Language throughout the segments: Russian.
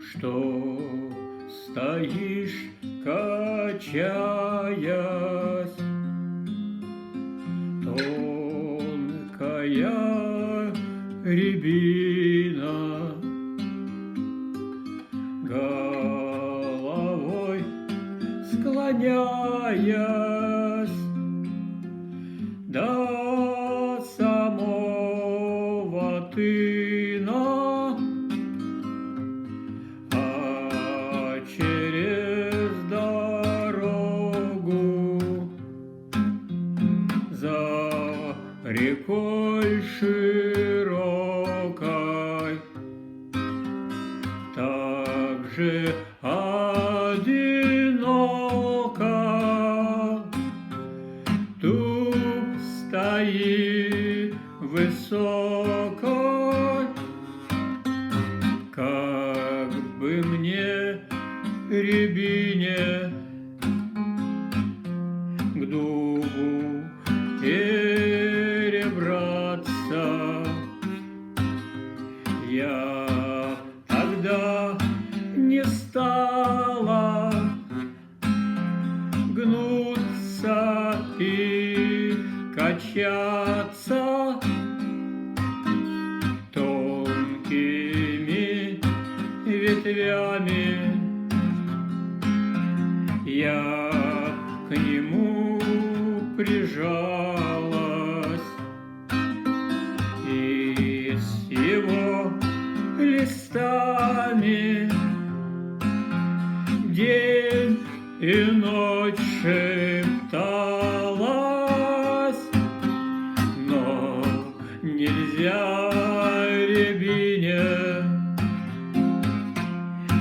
что стоишь, качаясь, тонкая рябина, головой склоняясь до самого тына, а через дорогу за рекой широкой также одиноко дуб стоит высоко, как бы мне, рябине, к дубу перебраться. Я тогда не стала гнуться и качаться тонкими ветвями. Я к нему прижалась и с его листами день и ночь шепталась, но нельзя рябине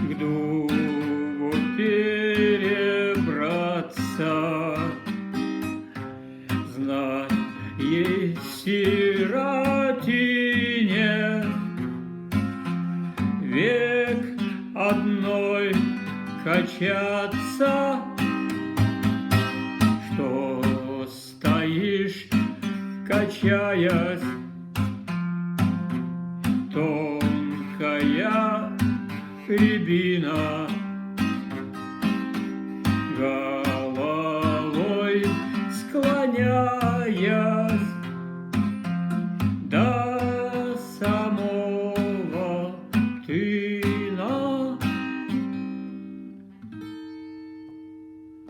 к дубу перебраться. Знать ей сиротине век одной качаться, что стоишь, качаясь, тонкая рябина.